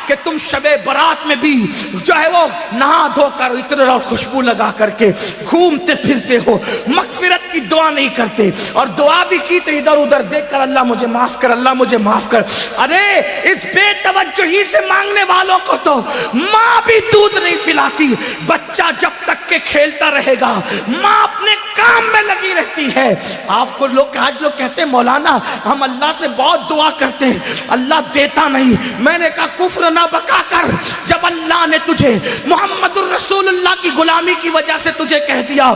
کہ تم شب برات میں بھی جو ہے وہ نہا دھو کر عطر اور خوشبو لگا کر کے گھومتے پھرتے ہو، مغفرت کی دعا نہیں کرتے، اور دعا بھی کی تو ادھر ادھر دیکھ کر اللہ مجھے معاف کر، اللہ مجھے معاف کر۔ ارے اس بے توجہی سے مانگنے والوں کو تو ماں بھی دودھ نہیں پلاتی۔ بچہ جب تک کہ کھیلتا رہے گا ماں اپنے کام میں لگی رہتی ہے۔ آپ کو آج لوگ کہتے ہیں مولانا ہم اللہ سے بہت دعا کرتے ہیں اللہ دیتا نہیں۔ میں نے کہا کفر نہ بکا کر، جب اللہ نے تجھے محمد الرسول اللہ کی غلامی کی وجہ سے تجھے کہہ دیا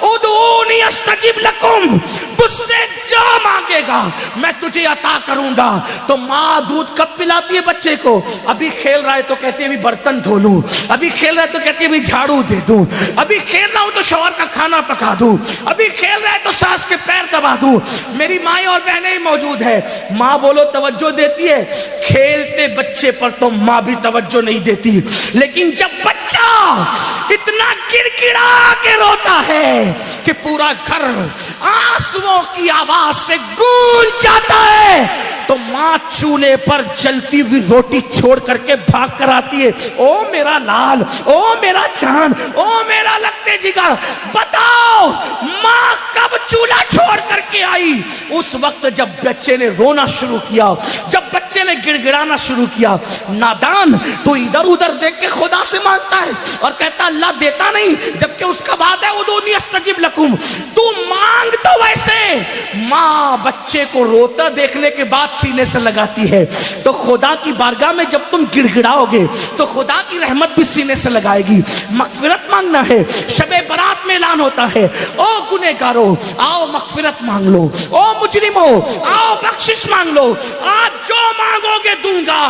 ادعونی استجب لکم، مجھ سے جو مانگے گا میں تجھے عطا کروں گا، تو ماں دودھ کب پلاتی ہے بچے کو؟ ابھی کھیل رہا ہے تو کہتی ہے ابھی برتن دھو لوں، ابھی کھیل رہا ہے تو کہتی ہے ابھی جھاڑو دے دوں، ابھی کھیل رہا ہوں تو شوہر کا کھانا پکا دوں، ابھی کھیل رہا ہے تو ساس کے پیر دبا دوں۔ میری مائیں اور بہنیں ہی موجود ہے، ماں بولو توجہ دیتی ہے، کھیلتے بچے پر تو ماں بھی توجہ نہیں دیتی، لیکن جب بچہ اتنا گڑ گڑا کے روتا ہے کہ پورا گھر آنسوؤں کی آواز سے گونج جاتا ہے تو ماں چولہے پر جلتی ہوئی روٹی چھوڑ کر کے بھاگ کر آتی ہے، او میرا لال، او میرا جان، او میرا لگتے جگر، بتاؤ ماں کب چولہا چھوڑ کر کے آئی؟ اس وقت جب بچے نے رونا شروع کیا، جب بچے نے گڑ گڑانا شروع کیا۔ نادان تو ادھر ادھر دیکھ کے خدا سے مانگتا ہے اور کہتا اللہ دیتا نہیں، جبکہ اس کا بات ہے ادعونی استجب لکم، تو مانگ تو ویسے۔ ماں بچے کو روتا دیکھنے کے بعد سینے سے لگاتی ہے، تو خدا کی بارگاہ میں جب تم گڑ گڑاؤ گے تو خدا کی رحمت بھی سینے سے لگائے گی۔ مغفرت مانگنا ہے، شب برات میں اعلان ہوتا ہے او گنہگارو آؤ مغفرت مانگ لو، او مجرمو آؤ بخشش مانگ لو، آج جو مانگو گے دوں گا۔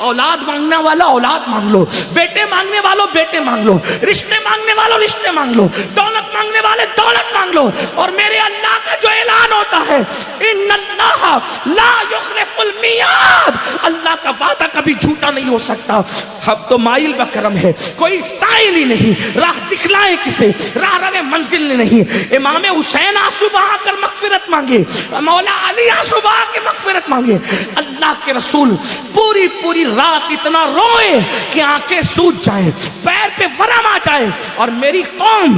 اولاد مانگنے والا اولاد مانگ لو، بیٹے مانگنے والوں بیٹے مانگ لو، رشتے مانگنے والوں رشتے مانگ لو، دولت مانگنے والے دولت مانگ لو، اور میرے اللہ کا جو اعلان ہوتا ہے ان اللہ لا یخلف المیعاد، اللہ کا وعدہ کبھی جھوٹا نہیں ہو سکتا۔ اب تو مائل بکرم ہے، کوئی سائل ہی نہیں، راہ دکھلائے کسے، راہ رو منزل نہیں۔ امام حسین آنسو بہا کر مغفرت مانگے، مولا علی آنسو بہا کے مغفرت مانگے، اللہ کے رسول پوری پوری رات اتنا روئے کہ آنکھیں سوج جائیں، پیر پہ ورم آ جائے، اور میری قوم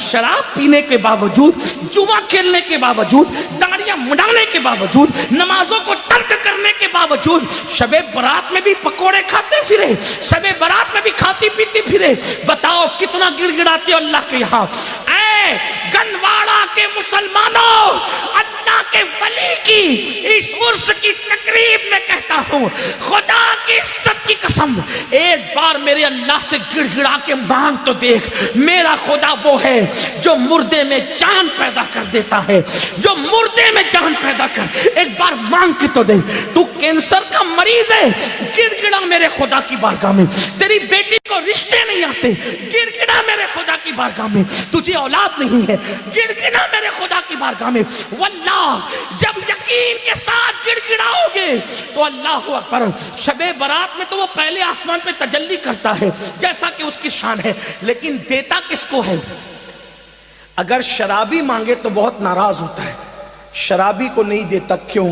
شراب پینے کے باوجود، جوا کھیلنے کے باوجود، داڑیاں مڈانے کے باوجود، نمازوں کو ترک کرنے کے باوجود شب برات میں بھی پکوڑے کھاتے پھرے، شب برات میں بھی کھاتی پیتی پھرے۔ بتاؤ کتنا گڑ گڑاتے ہو اللہ کے یہاں۔ اے گنواڑا کے مسلمانوں، اللہ کے ولی کی اس عرس کی تقریب میں کہتا ہوں خدا کی عزت کی قسم، ایک بار میرے اللہ سے گڑ گڑا کے مانگ تو دیکھ۔ میرا خدا وہ ہے جو مردے میں جان پیدا کر دیتا ہے، جو مردے میں جان پیدا کر، ایک بار مانگ کے تو دے۔ تو کینسر کا مریض ہے، گڑ گڑا میرے خدا کی بارگاہ میں۔ تیری بیٹی کو رشتے نہیں آتے، گڑ گڑا میرے خدا کی بارگاہ میں۔ تجھے اولاد نہیں ہے، گڑ گڑا میرے خدا کی بارگاہ میں۔ واللہ جب یقین کے ساتھ گڑ گڑاؤ گے تو اللہ اکبر، شب برات میں تو وہ پہلے آسمان پہ تجلی کرتا ہے جیسا کہ اس کی شان ہے، لیکن دیتا کس کو ہے؟ اگر شرابی مانگے تو بہت ناراض ہوتا ہے، شرابی کو نہیں دیتا، کیوں؟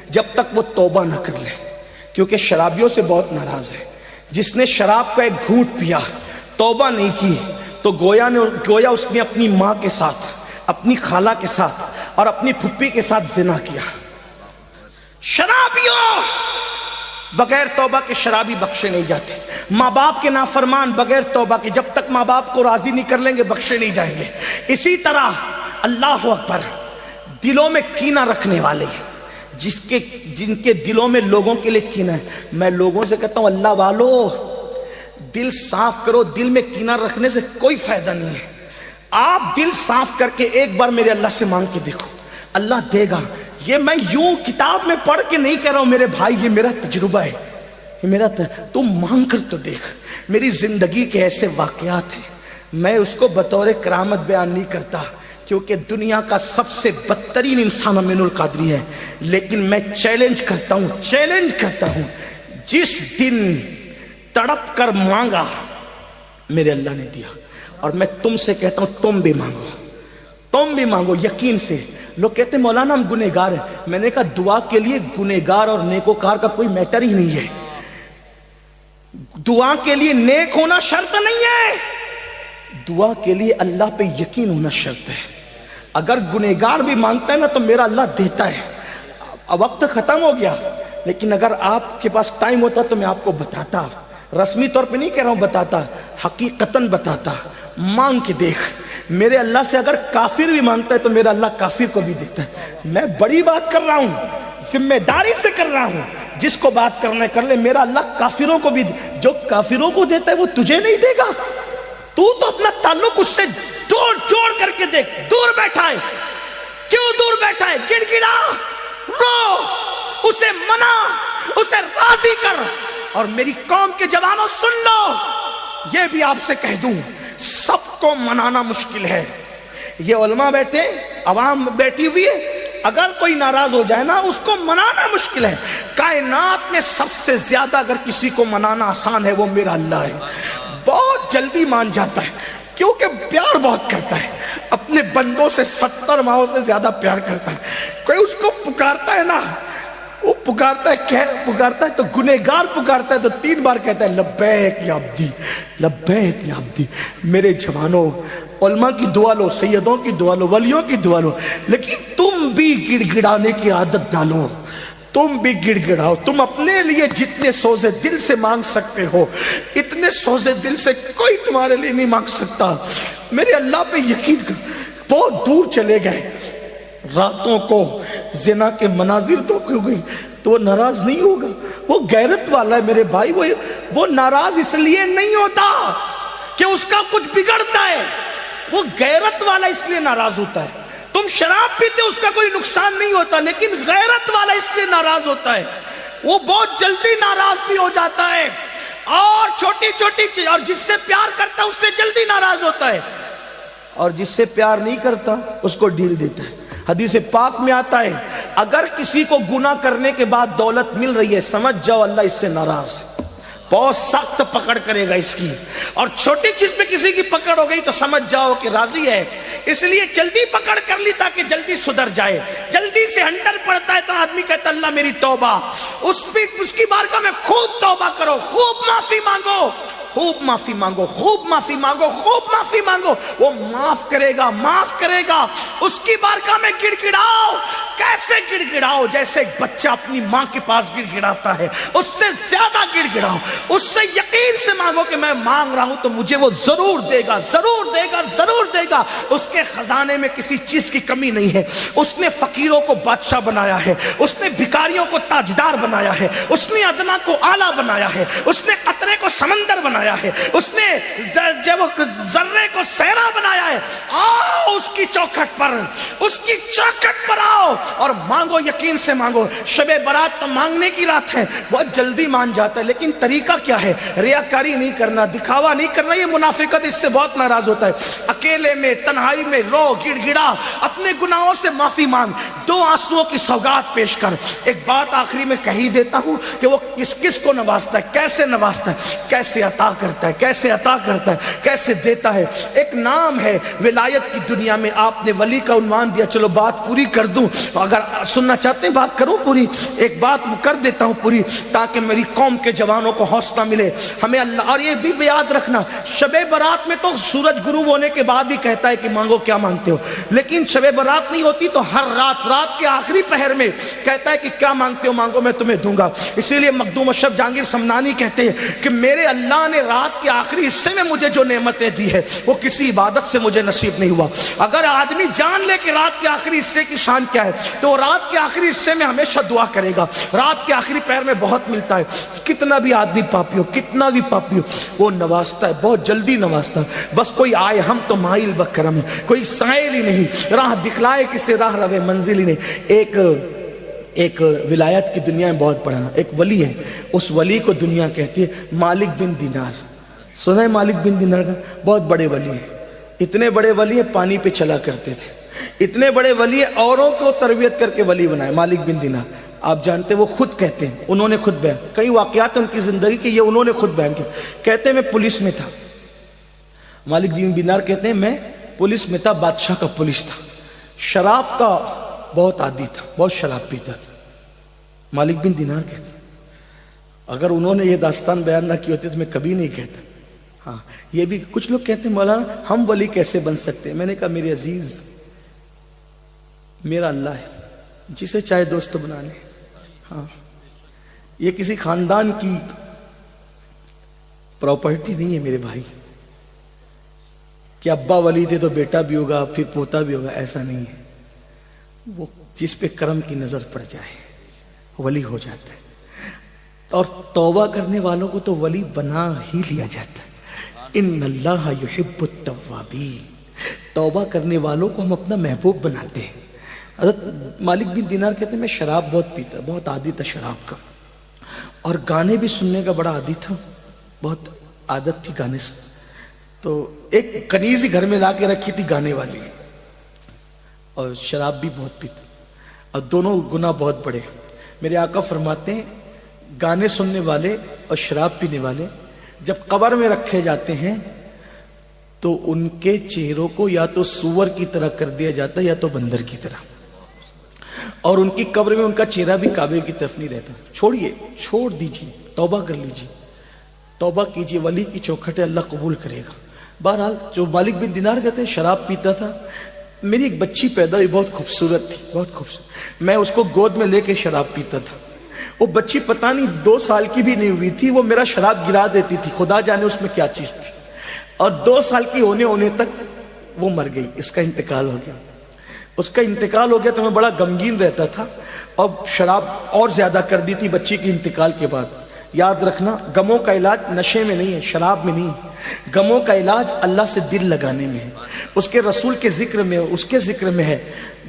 جب تک وہ توبہ نہ کر لے، کیونکہ شرابیوں سے بہت ناراض ہے۔ جس نے شراب کا ایک گھونٹ پیا، توبہ نہیں کی، تو گویا اس نے اپنی ماں کے ساتھ، اپنی خالہ کے ساتھ اور اپنی پھپھی کے ساتھ زنا کیا۔ شرابیوں بغیر توبہ کے شرابی بخشے نہیں جاتے، ماں باپ کے نافرمان بغیر توبہ کے جب تک ماں باپ کو راضی نہیں کر لیں گے بخشے نہیں جائیں گے۔ اسی طرح اللہ اکبر، دلوں میں کینہ رکھنے والے، جن کے دلوں میں لوگوں کے لیے کینہ ہے، میں لوگوں سے کہتا ہوں اللہ والو دل صاف کرو، دل میں کینہ رکھنے سے کوئی فائدہ نہیں ہے۔ آپ دل صاف کر کے ایک بار میرے اللہ سے مانگ کے دیکھو، اللہ دے گا۔ یہ میں یوں کتاب میں پڑھ کے نہیں کہہ رہا ہوں میرے بھائی، یہ میرا تجربہ ہے، یہ میرا تم مانگ کر تو دیکھ۔ میری زندگی کے ایسے واقعات ہیں، میں اس کو بطور کرامت بیان نہیں کرتا کیونکہ دنیا کا سب سے بدترین انسان امین القادری ہے، لیکن میں چیلنج کرتا ہوں جس دن تڑپ کر مانگا میرے اللہ نے دیا۔ اور میں تم سے کہتا ہوں تم بھی مانگو یقین سے۔ لوگ کہتے ہیں مولانا ہم گنہگار ہیں، میں نے کہا دعا کے لیے گنہگار اور نیکوکار کا کوئی میٹر ہی نہیں ہے۔ دعا کے لیے نیک ہونا شرط نہیں ہے، دعا کے لیے اللہ پہ یقین ہونا شرط ہے۔ اگر گنہگار بھی مانگتا ہے نا تو میرا اللہ دیتا ہے۔ وقت ختم ہو گیا، لیکن اگر آپ کے پاس ٹائم ہوتا تو میں آپ کو بتاتا، رسمی طور پہ نہیں کہہ رہا ہوں، بتاتا، حقیقتاً بتاتا۔ مانگ کے دیکھ، میرے اللہ سے اگر کافر بھی مانگتا ہے تو میرا اللہ کافر کو بھی دیتا ہے۔ میں بڑی بات کر رہا ہوں، ذمہ داری سے کر رہا ہوں، جس کو بات کرنا ہے کر لے۔ میرا اللہ کافروں کو بھی، جو کافروں کو دیتا ہے وہ تجھے نہیں دے گا؟ تو اپنا تعلق اس سے جوڑ کر کے دیکھ۔ دور بیٹھا ہے، کیوں دور بیٹھا ہے؟ گڑ گڑا، رو، اسے منا، اسے راضی کر۔ اور میری قوم کے جوانوں سن لو، یہ بھی آپ سے کہہ دوں، سب کو منانا مشکل ہے۔ یہ علماء بیٹھے، عوام بیٹھی ہوئی ہے، اگر کوئی ناراض ہو جائے نا اس کو منانا مشکل ہے۔ کائنات میں سب سے زیادہ اگر کسی کو منانا آسان ہے وہ میرا اللہ ہے۔ بہت جلدی مان جاتا ہے کیونکہ پیار بہت کرتا ہے، اپنے بندوں سے 70 ماہوں سے زیادہ پیار کرتا ہے۔ کوئی اس کو پکارتا ہے نا، وہ پکارتا ہے تو گنہگار پکارتا ہے تو 3 بار کہتا ہے لبیک یا عبدی، لبیک یا عبدی۔ میرے جوانوں، علماء کی دعا لو، سیدوں کی دعا لو، ولیوں کی دعا لو، لیکن تم بھی گڑ گڑانے کی عادت ڈالو، تم بھی گڑ گڑاؤ۔ تم اپنے لیے جتنے سوزے دل سے مانگ سکتے ہو اتنے سوزے دل سے کوئی تمہارے لیے نہیں مانگ سکتا۔ میرے اللہ پہ یقین کر۔ بہت دور چلے گئے، راتوں کو زنا کے مناظر تو کیوں گئی تو وہ ناراض نہیں ہوگا، وہ غیرت والا ہے میرے بھائی۔ وہ ناراض اس لیے نہیں ہوتا کہ اس کا کچھ بگڑتا ہے، وہ غیرت والا اس لیے ناراض ہوتا ہے۔ تم شراب پیتے اس کا کوئی نقصان نہیں ہوتا، لیکن غیرت والا اس لیے ناراض ہوتا ہے، وہ بہت جلدی ناراض بھی ہو جاتا ہے، اور چھوٹی چھوٹی چیز، اور جس سے پیار کرتا ہے اس سے جلدی ناراض ہوتا ہے، اور جس سے پیار نہیں کرتا اس کو ڈھیل دیتا ہے۔ حدیث پاک میں آتا ہے اگر کسی کو گناہ کرنے کے بعد دولت مل رہی ہے سمجھ جاؤ اللہ اس سے ناراض ہے، بہت سخت پکڑ کرے گا اس کی، اور چھوٹی چیز پہ کسی کی پکڑ ہو گئی تو سمجھ جاؤ کہ راضی ہے، اس لیے جلدی پکڑ کر لی تاکہ جلدی سدھر جائے۔ جلدی سے ہنڈر پڑتا ہے تو آدمی کہتا اللہ میری توبہ، اس کی بارگاہ میں خوب توبہ کرو، خوب معافی مانگو، خوب معافی مانگو، خوب معافی مانگو، خوب معافی مانگو، وہ معاف کرے گا، معاف کرے گا۔ اس کی بارگاہ میں گڑ گڑاؤ، کیسے گڑ گڑاؤ؟ جیسے ایک بچہ اپنی ماں کے پاس گڑ گڑاتا ہے، اس سے زیادہ گڑ گڑاؤ، اس سے یقین سے مانگو کہ میں مانگ رہا ہوں تو مجھے وہ ضرور دے گا، ضرور دے گا، ضرور دے گا۔ اس کے خزانے میں کسی چیز کی کمی نہیں ہے، اس نے فقیروں کو بادشاہ بنایا ہے، اس نے بھکاریوں کو تاجدار بنایا ہے، اس نے ادنا کو اعلیٰ بنایا ہے، اس نے قطرے کو سمندر بنایا ہے، اس نے ذرے کو صحرا بنایا ہے۔ آؤ اس کی چوکھٹ پر، اس کی چوکھٹ پر آؤ اور مانگو، یقین سے مانگو۔ شب برات تو مانگنے کی رات ہے، بہت جلدی مان جاتا ہے، لیکن طریقہ کیا ہے؟ ریاکاری نہیں کرنا، دکھاوا نہیں کرنا، یہ منافقت، اس سے بہت ناراض ہوتا ہے۔ اکیلے میں، تنہائی میں رو، گڑ گڑا، اپنے گناہوں سے معافی مانگ، 2 آنسوؤں کی سوگات پیش کر۔ ایک بات آخری میں کہی دیتا ہوں کہ وہ کس کس کو نوازتا ہے، کیسے نوازتا ہے، کیسے عطا کرتا ہے، کیسے عطا کرتا ہے، کیسے دیتا ہے۔ ایک نام ہے ولایت کی دنیا میں، آپ نے ولی کا عنوان دیا، چلو بات پوری کر دوں، اگر سننا چاہتے ہیں بات کروں پوری، ایک بات کر دیتا ہوں پوری تاکہ میری قوم کے جوانوں کو حوصلہ ملے ہمیں اللہ۔ اور یہ بھی یاد رکھنا، شب برات میں تو سورج غروب ہونے کے بعد ہی کہتا ہے کہ مانگو کیا مانگتے ہو، لیکن شب برات نہیں ہوتی تو ہر رات کے آخری پہر میں کہتا ہے کہ کیا مانگتے ہو مانگو میں تمہیں دوں گا۔ اسی لیے مخدوم اشرف جہانگیر سمنانی کہتے ہیں کہ میرے اللہ نے رات کے آخری حصے میں مجھے جو نعمتیں دی ہے وہ کسی عبادت سے مجھے نصیب نہیں ہوا۔ اگر آدمی جان لے کہ رات کے آخری حصے کی شان کیا ہے تو رات کے آخری حصے میں ہمیشہ دعا کرے گا۔ رات کے آخری پہر میں بہت ملتا ہے، کتنا بھی آدمی پاپی ہو، کتنا بھی پاپی ہو، وہ نوازتا ہے، بہت جلدی نوازتا ہے۔ بس کوئی آئے، ہم تو مائل بکرم ہے، کوئی سائل ہی نہیں، راہ دکھلائے کسے راہ روے منزل ہی نہیں۔ ایک ولایت کی دنیا میں بہت بڑا ایک ولی ہے، اس ولی کو دنیا کہتی ہے مالک بن دینار۔ سنا ہے مالک بن دینار کا؟ بہت بڑے ولی ہیں، اتنے بڑے ولی ہیں پانی پہ چلا کرتے تھے، اتنے بڑے ولی ہیں اوروں کو تربیت کر کے ولی بنائے۔ مالک بن دینار آپ جانتے وہ خود کہتے ہیں، انہوں نے خود بیان، کئی واقعات ان کی زندگی کے، یہ انہوں نے خود بیان کیا۔ کہتے ہیں میں پولیس میں تھا، مالک بن دینار کہتے ہیں میں پولیس میں تھا، بادشاہ کا پولیس تھا، شراب کا بہت عادی تھا، بہت شراب پیتا تھا۔ مالک بن دینار کہتے ہیں اگر انہوں نے یہ داستان بیان نہ کی ہوتی تو میں کبھی نہیں کہتا. ہاں یہ بھی کچھ لوگ کہتے ہیں مولانا ہم ولی کیسے بن سکتے ہیں. میں نے کہا میرے عزیز میرا اللہ ہے جسے چاہے دوست بنا لے. ہاں یہ کسی خاندان کی پراپرٹی نہیں ہے میرے بھائی کہ ابا ولی تھے تو بیٹا بھی ہوگا پھر پوتا بھی ہوگا. ایسا نہیں ہے. وہ جس پہ کرم کی نظر پڑ جائے ولی ہو جاتا ہے. اور توبہ کرنے والوں کو تو ولی بنا ہی لیا جاتا ہے. ان اللہ یحب التوابین. توبہ کرنے والوں کو ہم اپنا محبوب بناتے ہیں. حضرت مالک بن دینار کہتے ہیں میں شراب بہت پیتا, بہت عادی تھا شراب کا, اور گانے بھی سننے کا بڑا عادی تھا, بہت عادت تھی گانے سے. تو ایک کنیز ہی گھر میں لا کے رکھی تھی گانے والی, اور شراب بھی بہت پیتا, اور دونوں گناہ بہت بڑے. میرے آقا فرماتے ہیں گانے سننے والے اور شراب پینے والے جب قبر میں رکھے جاتے ہیں تو ان کے چہروں کو یا تو سور کی طرح کر دیا جاتا ہے یا تو بندر کی طرح, اور ان کی قبر میں ان کا چہرہ بھی کعبے کی طرف نہیں رہتا. چھوڑیے, چھوڑ دیجیے, توبہ کر لیجیے, توبہ کیجیے, ولی کی چوکھٹ ہے, اللہ قبول کرے گا. بہرحال جو مالک بن دینار کہتے ہیں شراب پیتا تھا. میری ایک بچی پیدا ہوئی, بہت خوبصورت تھی, بہت خوبصورت. میں اس کو گود میں لے کے شراب پیتا تھا. وہ بچی پتہ نہیں 2 سال کی بھی نہیں ہوئی تھی, وہ میرا شراب گرا دیتی تھی, خدا جانے اس میں کیا چیز تھی. اور 2 سال کی ہونے تک وہ مر گئی, اس کا انتقال ہو گیا. اس کا انتقال ہو گیا تو میں بڑا غمگین رہتا تھا, اور شراب اور زیادہ کر دی تھی بچی کے انتقال کے بعد. یاد رکھنا غموں کا علاج نشے میں نہیں ہے, شراب میں نہیں ہے. غموں کا علاج اللہ سے دل لگانے میں ہے, اس کے رسول کے ذکر میں, اس کے ذکر میں ہے.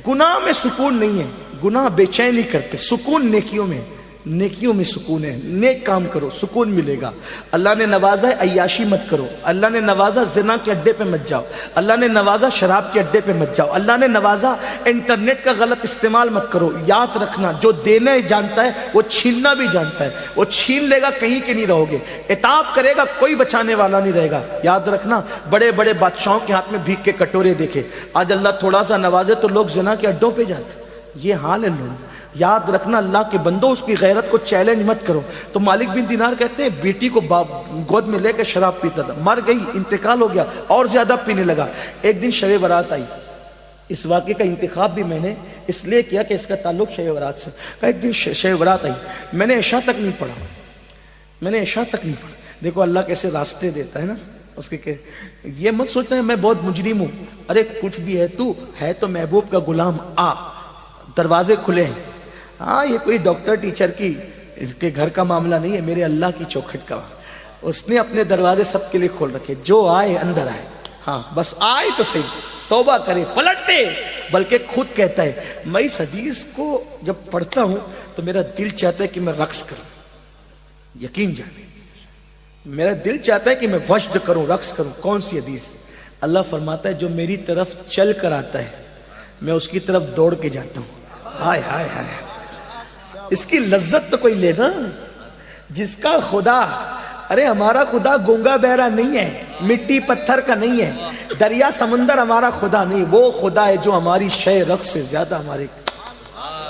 گناہ میں سکون نہیں ہے, گناہ بے چینی کرتے, سکون نیکیوں میں, نیکیوں میں سکون ہے. نیک کام کرو سکون ملے گا. اللہ نے نوازا ہے عیاشی مت کرو, اللہ نے نوازا زنا کے اڈے پہ مت جاؤ, اللہ نے نوازا شراب کے اڈے پہ مت جاؤ, اللہ نے نوازا انٹرنیٹ کا غلط استعمال مت کرو. یاد رکھنا جو دینا جانتا ہے وہ چھیننا بھی جانتا ہے, وہ چھین لے گا کہیں کے نہیں رہو گے, عتاب کرے گا کوئی بچانے والا نہیں رہے گا. یاد رکھنا بڑے بڑے بادشاہوں کے ہاتھ میں بھیک کے کٹورے دیکھے, آج اللہ تھوڑا سا نوازے تو لوگ زنا کے اڈوں پہ جاتے. یہ حال ہے لوگ. یاد رکھنا اللہ کے بندوں اس کی غیرت کو چیلنج مت کرو. تو مالک بن دینار کہتے ہیں بیٹی کو گود میں لے کے شراب پیتا تھا, مر گئی, انتقال ہو گیا, اور زیادہ پینے لگا. ایک دن شب برات آئی. اس واقعے کا انتخاب بھی میں نے اس لیے کیا کہ اس کا تعلق شب برات سے. ایک دن شب برات آئی, میں نے عشاء تک نہیں پڑھا, میں نے عشاء تک نہیں پڑھا. دیکھو اللہ کیسے راستے دیتا ہے نا. اس کے یہ مت سوچنا ہے میں بہت مجرم ہوں. ارے کچھ بھی ہے, تو ہے تو محبوب کا غلام, آ دروازے کھلے ہیں. ہاں یہ کوئی ڈاکٹر ٹیچر کی کے گھر کا معاملہ نہیں ہے, میرے اللہ کی چوکھٹ کا. اس نے اپنے دروازے سب کے لیے کھول رکھے, جو آئے اندر آئے. ہاں بس آئے تو صحیح, توبہ کرے, پلٹے. بلکہ خود کہتا ہے میں اس حدیث کو جب پڑھتا ہوں تو میرا دل چاہتا ہے کہ میں رقص کروں. یقین جانے میرا دل چاہتا ہے کہ میں وجد کروں, رقص کروں. کون سی حدیث؟ اللہ فرماتا ہے جو میری طرف چل کر آتا ہے میں اس کی طرف دوڑ کے جاتا ہوں. ہائے ہائے ہائے, اس کی لذت تو کوئی لے نا. جس کا خدا, ارے ہمارا خدا گونگا بہرا نہیں ہے, مٹی پتھر کا نہیں ہے, دریا سمندر ہمارا خدا نہیں. وہ خدا ہے جو ہماری شے رقص سے زیادہ ہمارے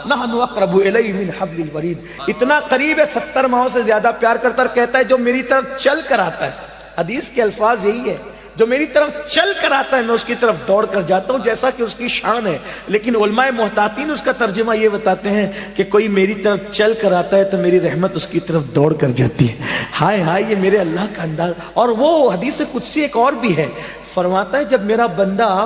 نحن اقرب الیہ من حبل الورید, اتنا قریب ہے, 70 ماہوں سے زیادہ پیار کرتا. اور کہتا ہے جو میری طرف چل کر آتا ہے, حدیث کے الفاظ یہی ہے, جو میری طرف چل کر آتا ہے میں اس کی طرف دوڑ کر جاتا ہوں, جیسا کہ اس کی شان ہے. لیکن علماء محتاطین اس کا ترجمہ یہ بتاتے ہیں کہ کوئی میری طرف چل کر آتا ہے تو میری رحمت اس کی طرف دوڑ کر جاتی ہے. ہائے ہائے, یہ میرے اللہ کا انداز. اور وہ حدیث قدسی ایک اور بھی ہے, فرماتا ہے جب میرا بندہ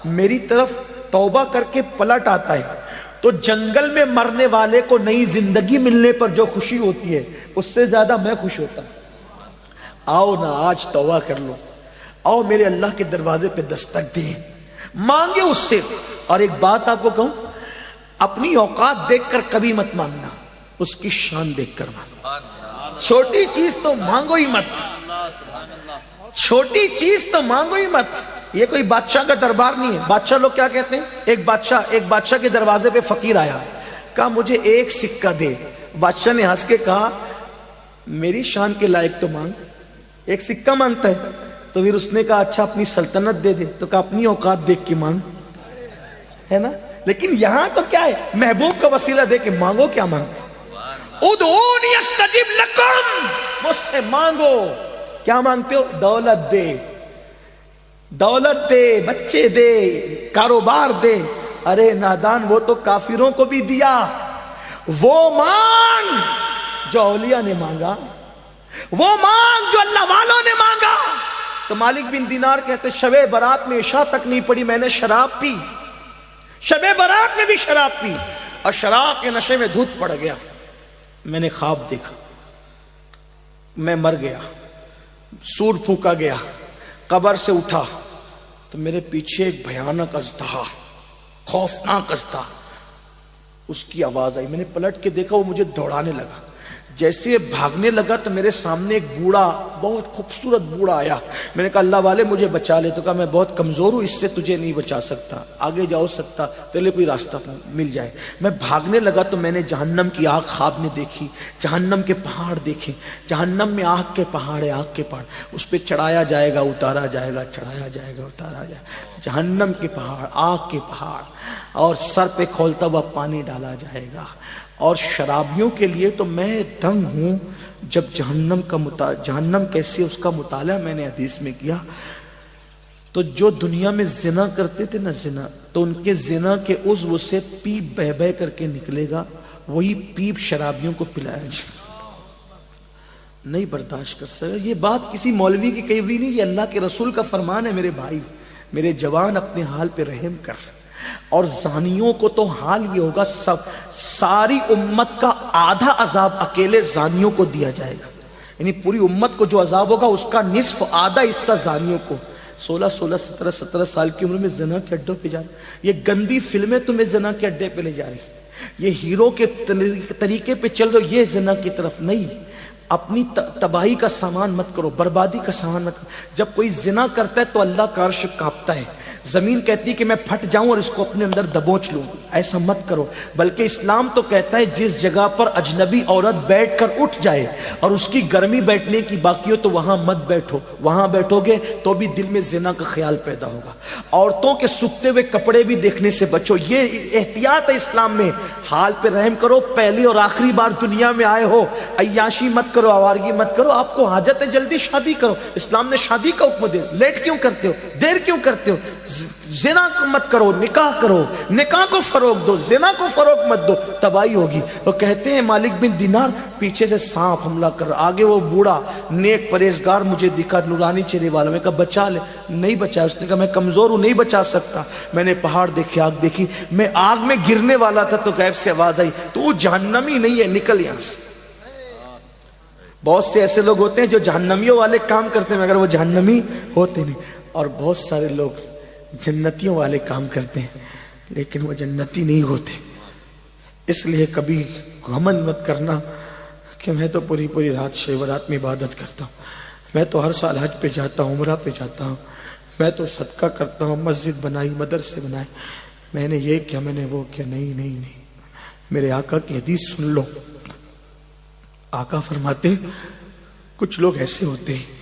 میری طرف توبہ کر کے پلٹ آتا ہے تو جنگل میں مرنے والے کو نئی زندگی ملنے پر جو خوشی ہوتی ہے اس سے زیادہ میں خوش ہوتا ہوں. آؤ نا آج توبہ کر لو, آؤ میرے اللہ کے دروازے پہ دستک دیں, مانگے اس سے. اور ایک بات آپ کو کہوں, اپنی اوقات دیکھ کر کبھی مت مانگنا, اس کی شان دیکھ کر مانگنا. چھوٹی چیز تو مانگو ہی مت, چھوٹی چیز تو مانگو ہی مت. یہ کوئی بادشاہ کا دربار نہیں ہے. بادشاہ لوگ کیا کہتے ہیں, ایک بادشاہ کے دروازے پہ فقیر آیا, کہا مجھے 1 سکہ دے. بادشاہ نے ہنس کے کہا میری شان کے لائق تو مانگ. 1 سکہ مانگتا ہے. تو پھر اس نے کہا اچھا اپنی سلطنت دے دے. تو کہا اپنی اوقات دیکھ کے مانگ, ہے نا. لیکن یہاں تو کیا ہے, محبوب کا وسیلہ دے کے مانگو. کیا مانگتے ادعونی استجب لکم، مجھ سے مانگو. کیا مانگتے ہو؟ دولت دے، دولت دے، بچے دے، کاروبار دے. ارے نادان، وہ تو کافروں کو بھی دیا. وہ مانگ جو اولیاء نے مانگا، وہ مانگ جو اللہ والوں نے مانگا. تو مالک بن دینار کہتے شب برات میں عشاء تک نہیں پڑی، میں نے شراب پی، شب برات میں بھی شراب پی، اور شراب کے نشے میں دھوت پڑ گیا. میں نے خواب دیکھا، میں مر گیا، سور پھونکا گیا، قبر سے اٹھا تو میرے پیچھے ایک بھیانک اژدہا، خوفناک اژدہا، اس کی آواز آئی. میں نے پلٹ کے دیکھا، وہ مجھے دوڑانے لگا. جیسے بھاگنے لگا تو میرے سامنے ایک بوڑھا، بہت خوبصورت بوڑھا آیا. میں نے کہا اللہ والے مجھے بچا لے. تو کہا میں بہت کمزور ہوں، اس سے تجھے نہیں بچا سکتا، آگے جاؤ سکتا تیرے کوئی راستہ مل جائے. میں بھاگنے لگا تو میں نے جہنم کی آگ خواب میں دیکھی، جہنم کے پہاڑ دیکھے. جہنم میں آگ کے پہاڑ ہے، آگ کے پہاڑ، اس پہ چڑھایا جائے گا، اتارا جائے گا، چڑھایا جائے گا، اتارا جائے گا. جہنم کے پہاڑ، آگ کے پہاڑ، اور سر پہ کھولتا ہوا پانی ڈالا جائے گا. اور شرابیوں کے لیے تو میں دنگ ہوں. جب جہنم کیسی ہے اس کا مطالعہ میں نے حدیث میں کیا، تو جو دنیا میں زنا کرتے تھے نا، زنا، تو ان کے زنا کے عضو سے پیپ بہ بہ کر کے نکلے گا، وہی پیپ شرابیوں کو پلایا جائے. نہیں برداشت کر سکتا. یہ بات کسی مولوی کی کہی ہوئی نہیں، یہ اللہ کے رسول کا فرمان ہے. میرے بھائی، میرے جوان، اپنے حال پہ رحم کر. اور زانیوں کو تو حال یہ ہوگا، ساری امت کا آدھا عذاب اکیلے زانیوں کو دیا جائے گا. یعنی پوری امت کو جو عذاب ہوگا اس کا نصف، آدھا حصہ زانیوں کو. 16 سال کی عمر میں زنا کے اڈوں پہ جا رہے. یہ گندی فلمیں تمہیں زنا کے اڈے پہ لے جا رہی، یہ ہیرو کے طریقے پہ چل رہے، یہ زنا کی طرف نہیں. اپنی تباہی کا سامان مت کرو، بربادی کا سامان مت کرو. جب کوئی زنا کرتا ہے تو اللہ کا عرش کانپتا ہے، زمین کہتی ہے کہ میں پھٹ جاؤں اور اس کو اپنے اندر دبوچ لوں. ایسا مت کرو. بلکہ اسلام تو کہتا ہے جس جگہ پر اجنبی عورت بیٹھ کر اٹھ جائے اور اس کی گرمی بیٹھنے کی باقی ہو تو وہاں مت بیٹھو. وہاں بیٹھو گے تو بھی دل میں زنا کا خیال پیدا ہوگا. عورتوں کے سکتے ہوئے کپڑے بھی دیکھنے سے بچو. یہ احتیاط ہے اسلام میں. حال پہ رحم کرو. پہلی اور آخری بار دنیا میں آئے ہو، عیاشی مت کرو، آوارگی مت کرو. آپ کو حاجت ہے جلدی شادی کرو. اسلام نے شادی کا حکم دیا. لیٹ کیوں کرتے ہو؟ دیر کیوں کرتے ہو؟ زنا مت کرو، نکاح کرو. نکاح کو فروغ دو، زنا کو فروغ مت دو، تباہی ہوگی. وہ کہتے ہیں مالک بن دینار، پیچھے سے سانپ حملہ کر رہا، آگے وہ بوڑھا نیک پرہیزگار مجھے دکھا، نورانی چہرے والا. میں کہا بچا لے. نہیں بچا. اس نے کہا میں کمزور ہوں، نہیں بچا سکتا. میں نے پہاڑ دیکھے، آگ دیکھی، میں آگ میں گرنے والا تھا تو غیب سے آواز آئی تو جہنمی نہیں ہے، نکل یہاں سے. بہت سے ایسے لوگ ہوتے ہیں جو جہنمیوں والے کام کرتے ہیں مگر وہ جہنمی ہوتے نہیں. اور بہت سارے لوگ جنتیوں والے کام کرتے ہیں لیکن وہ جنتی نہیں ہوتے. اس لیے کبھی گھمنڈ مت کرنا کہ میں تو پوری رات شب رات میں عبادت کرتا ہوں، میں تو ہر سال حج پہ جاتا ہوں، عمرہ پہ جاتا ہوں، میں تو صدقہ کرتا ہوں، مسجد بنائی، مدرسے بنائے، میں نے یہ کیا، میں نے وہ کیا. نہیں. میرے آقا کی حدیث سن لو. آقا فرماتے ہیں کچھ لوگ ایسے ہوتے ہیں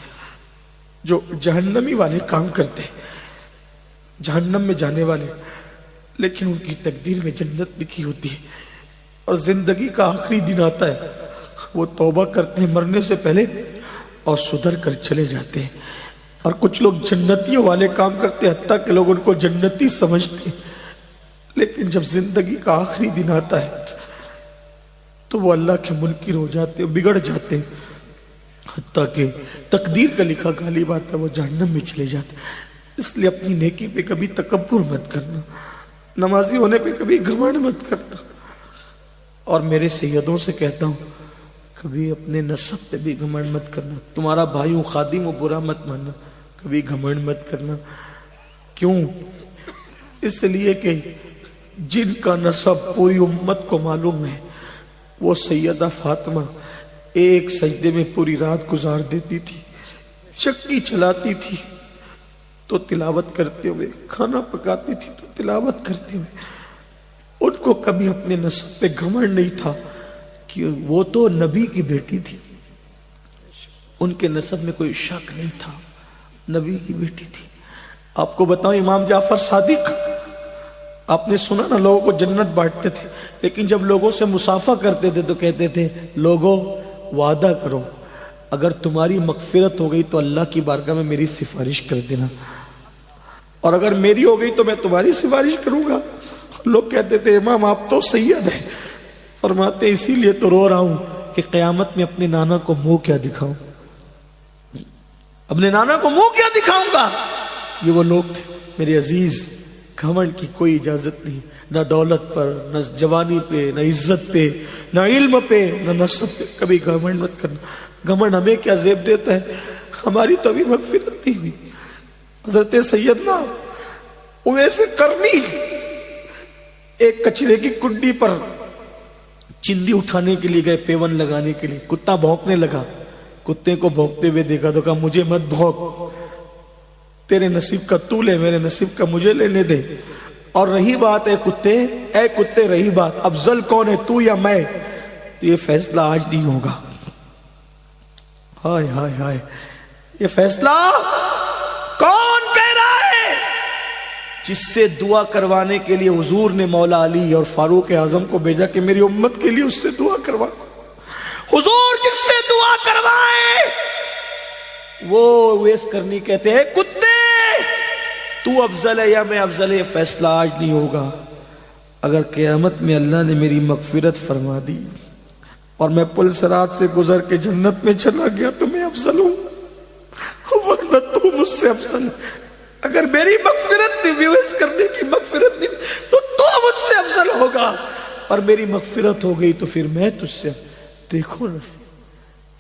جو جہنمی والے کام کرتے ہیں، جہنم میں جانے والے، لیکن ان کی تقدیر میں جنت لکھی ہوتی ہے. اور زندگی کا آخری دن آتا ہے، وہ توبہ کرتے ہیں مرنے سے پہلے اور سدھر کر چلے جاتے ہیں. اور کچھ لوگ جنتیوں والے کام کرتے ہیں، حتیٰ کہ لوگ ان کو جنتی سمجھتے ہیں، لیکن جب زندگی کا آخری دن آتا ہے تو وہ اللہ کے منکر ہو جاتے ہیں، بگڑ جاتے ہیں، حتیٰ کہ تقدیر کا لکھا غالب آتا ہے، وہ جہنم میں چلے جاتے ہیں. اس لیے اپنی نیکی پہ کبھی تکبر مت کرنا، نمازی ہونے پہ کبھی گھمنڈ مت کرنا. اور میرے سیدوں سے کہتا ہوں کبھی اپنے نسب پہ بھی گھمنڈ مت کرنا. تمہارا بھائی ہوں، خادم ہوں، برا مت ماننا، کبھی گھمنڈ مت کرنا. کیوں؟ اس لیے کہ جن کا نسب پوری امت کو معلوم ہے، وہ سیدہ فاطمہ ایک سجدے میں پوری رات گزار دیتی تھی، چکی چلاتی تھی تو تلاوت کرتے ہوئے، کھانا پکاتی تھی تو تلاوت کرتے ہوئے. ان کو کبھی اپنے نسب پہ گھمنڈ نہیں تھا کہ وہ تو نبی کی بیٹی تھی. ان کے نسب میں کوئی شک نہیں تھا، نبی کی بیٹی تھی. آپ کو بتاؤں امام جعفر صادق آپ نے سنا نا لوگوں کو جنت بانٹتے تھے، لیکن جب لوگوں سے مصافحہ کرتے تھے تو کہتے تھے لوگوں وعدہ کرو اگر تمہاری مغفرت ہو گئی تو اللہ کی بارگاہ میں میری سفارش کر دینا، اور اگر میری ہو گئی تو میں تمہاری سفارش کروں گا۔ لوگ کہتے تھے امام آپ تو سید ہیں، فرماتے اسی لیے تو رو رہا ہوں کہ قیامت میں اپنے نانا کو منہ کیا دکھاؤں، اپنے نانا کو منہ کیا دکھاؤں گا۔ یہ وہ لوگ تھے میرے عزیز، گھمنڈ کی کوئی اجازت نہیں، نہ دولت پر، نہ جوانی پہ، نہ عزت پہ، نہ علم پہ، نہ نسب پہ۔ کبھی گھمنڈ مت کرنا، گھمنڈ ہمیں کیا زیب دیتا ہے، ہماری تو ابھی مغفرت نہیں ہوئی۔ حضرت سیدنا اویس قرنی ایک کچرے کی کنڈی پر چندی اٹھانے کے لیے گئے، پیون لگانے کے لیے، کتا بھونکنے لگا، کتے کو بھونکتے ہوئے دیکھا تو کہا مجھے مت بھونک، تیرے نصیب کا تو لے، میرے نصیب کا مجھے لینے دے۔ اور رہی بات اے کتے رہی بات افضل کون ہے، تو یا میں، تو یہ فیصلہ آج نہیں ہوگا۔ ہائے ہائے ہائے، یہ فیصلہ کون کہہ رہا ہے؟ جس سے دعا کروانے کے لیے حضور نے مولا علی اور فاروق اعظم کو بھیجا کہ میری امت کے لیے اس سے دعا کروا۔ حضور جس سے دعا کروائے وہ اویس قرنی کہتے ہیں کتے تو افضل ہے یا میں افضل ہے، یہ فیصلہ آج نہیں ہوگا، اگر قیامت میں اللہ نے میری مغفرت فرما دی اور میں پل صراط سے گزر کے جنت میں چلا گیا تو میں افضل ہوں، ورنہ تو مجھ سے افضل ہے۔ اگر میری مغفرت نہیں، اویس قرنی کی مغفرت نہیں، تو مجھ سے افضل ہوگا، اور میری مغفرت ہو گئی تو پھر میں تجھ سے۔ دیکھو نا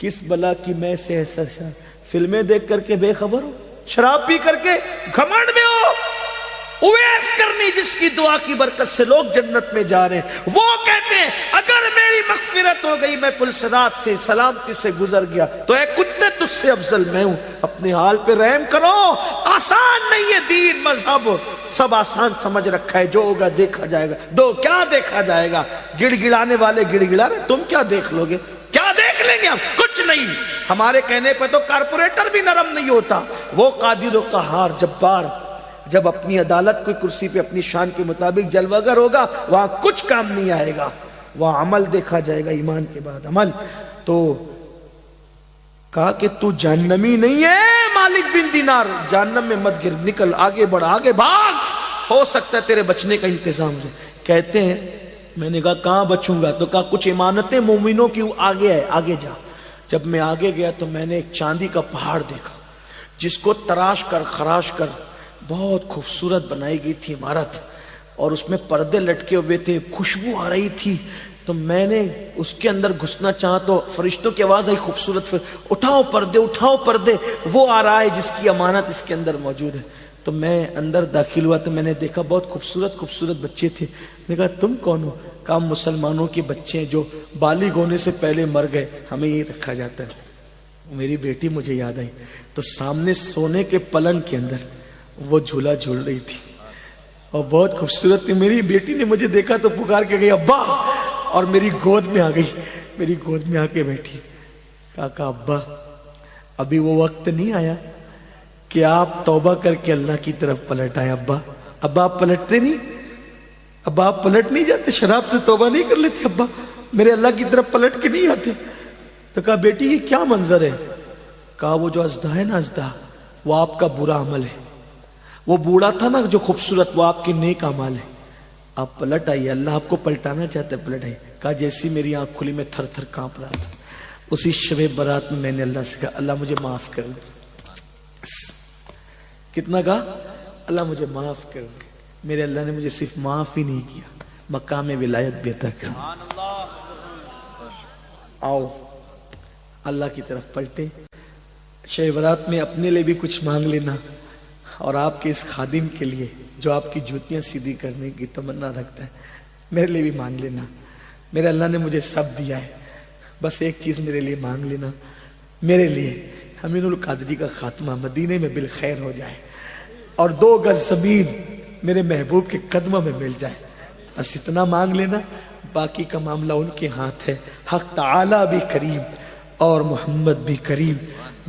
کس بلا کی میں سے ایسا فلمیں دیکھ کر کے بے خبر ہو، شراب پی کر کے گھمنڈ میں ہو۔ اویس قرنی جس کی دعا کی برکت سے لوگ جنت میں جا رہے ہیں، وہ کہتے ہیں اگر میری مغفرت ہو گئی، میں پل صراط سے سلامتی سے گزر گیا تو اے کتے تجھ سے افضل میں ہوں۔ اپنے حال پہ رحم کرو، آسان نہیں ہے دین مذہب، سب آسان سمجھ رکھا ہے، جو ہوگا دیکھا جائے گا۔ دو کیا دیکھا جائے گا، گڑ گڑانے والے گڑ گڑا رہے، تم کیا دیکھ لو گے، کیا دیکھ لیں گے ہم، کچھ نہیں۔ ہمارے کہنے پہ تو کارپوریٹر بھی نرم نہیں ہوتا، وہ قادر و قہار جبار جب اپنی عدالت کوئی کرسی پہ اپنی شان کے مطابق جلوہ گر ہوگا، وہاں کچھ کام نہیں آئے گا، وہاں عمل دیکھا جائے گا، ایمان کے بعد عمل۔ تو کہا کہ تو جہنمی نہیں ہے مالک بن دینار، جہنم میں مت گر، نکل، آگے بڑھ، آگے بھاگ، ہو سکتا ہے تیرے بچنے کا انتظام ہو۔ کہتے ہیں میں نے کہا کہاں بچوں گا، تو کہا کچھ امانتیں مومنوں کی آگے ہے، آگے جا۔ جب میں آگے گیا تو میں نے ایک چاندی کا پہاڑ دیکھا جس کو تراش کر خراش کر بہت خوبصورت بنائی گئی تھی عمارت، اور اس میں پردے لٹکے ہوئے تھے، خوشبو آ رہی تھی۔ تو میں نے اس کے اندر گھسنا چاہا تو فرشتوں کی آواز آئی خوبصورت، اٹھاؤ پردے، اٹھاؤ پردے، وہ آ رہا ہے جس کی امانت اس کے اندر موجود ہے۔ تو میں اندر داخل ہوا تو میں نے دیکھا بہت خوبصورت خوبصورت بچے تھے۔ میں نے کہا تم کون ہو؟ کہا مسلمانوں کے بچے ہیں جو بالغ ہونے سے پہلے مر گئے، ہمیں یہ رکھا جاتا ہے۔ میری بیٹی مجھے یاد آئی، تو سامنے سونے کے پلنگ کے اندر وہ جھولا جھول رہی تھی اور بہت خوبصورت تھی۔ میری بیٹی نے مجھے دیکھا تو پکار کے گئی ابا، اور میری گود میں آ گئی، میری گود میں آ کے بیٹھی۔ کہا ابا ابھی وہ وقت نہیں آیا کہ آپ توبہ کر کے اللہ کی طرف پلٹ آئے۔ ابا آپ پلٹتے نہیں، ابا آپ پلٹ نہیں جاتے، شراب سے توبہ نہیں کر لیتے ابا، میرے اللہ کی طرف پلٹ کے نہیں آتے۔ تو کہا بیٹی یہ کیا منظر ہے؟ کہا وہ جو ازدہ ہے نا، ازدہ وہ آپ کا برا عمل ہے، وہ بوڑھا تھا نا جو خوبصورت، وہ آپ کے نیک اعمال ہے، آپ پلٹ آئیے، اللہ آپ کو پلٹانا چاہتا ہے، پلٹ آئیے۔ کہا جیسی میری آنکھ کھلی میں تھر تھر کانپ رہا تھا، اسی شب برات میں نے اللہ سے کہا اللہ مجھے معاف کر دے۔ کتنا کہا اللہ مجھے معاف کر دے۔ میرے اللہ نے مجھے صرف معاف ہی نہیں کیا، مقام ولایت بھی عطا کر۔ آؤ اللہ کی طرف پلٹے، شب برات میں اپنے لیے بھی کچھ مانگ لینا، اور آپ کے اس خادم کے لیے جو آپ کی جوتیاں سیدھی کرنے کی تمنا رکھتا ہے، میرے لیے بھی مانگ لینا۔ میرے اللہ نے مجھے سب دیا ہے، بس ایک چیز میرے لیے مانگ لینا، میرے لیے امین القادری کا خاتمہ مدینے میں بالخیر ہو جائے، اور 2 گز زمین میرے محبوب کے قدموں میں مل جائے، بس اتنا مانگ لینا، باقی کا معاملہ ان کے ہاتھ ہے۔ حق تعالی بھی کریم اور محمد بھی کریم،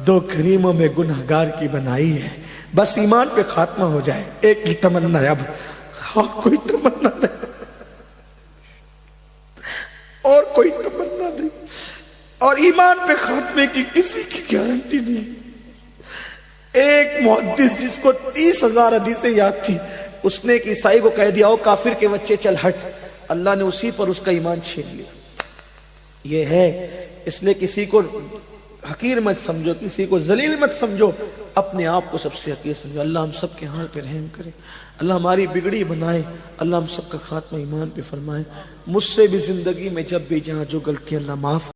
2 کریموں میں گنہگار کی بنائی ہے، بس ایمان پہ خاتمہ ہو جائے۔ ایک ہی تمنا اب اور کوئی تمنا نہیں، اور کوئی تمنا نہیں، اور ایمان پہ خاتمے کی کسی کی گارنٹی نہیں۔ ایک محدث جس کو 30,000 حدیثیں یاد تھی، اس نے ایک عیسائی کو کہہ دیا او کافر کے بچے چل ہٹ، اللہ نے اسی پر اس کا ایمان چھین لیا۔ یہ ہے، اس لیے کسی کو حقیر مت سمجھو، کسی کو ذلیل مت سمجھو، اپنے آپ کو سب سے حقیر سمجھو۔ اللہ ہم سب کے حال پہ رحم کرے، اللہ ہماری بگڑی بنائے، اللہ ہم سب کا خاتمہ ایمان پہ فرمائے۔ مجھ سے بھی زندگی میں جب بھی جہاں جو غلطی اللہ معاف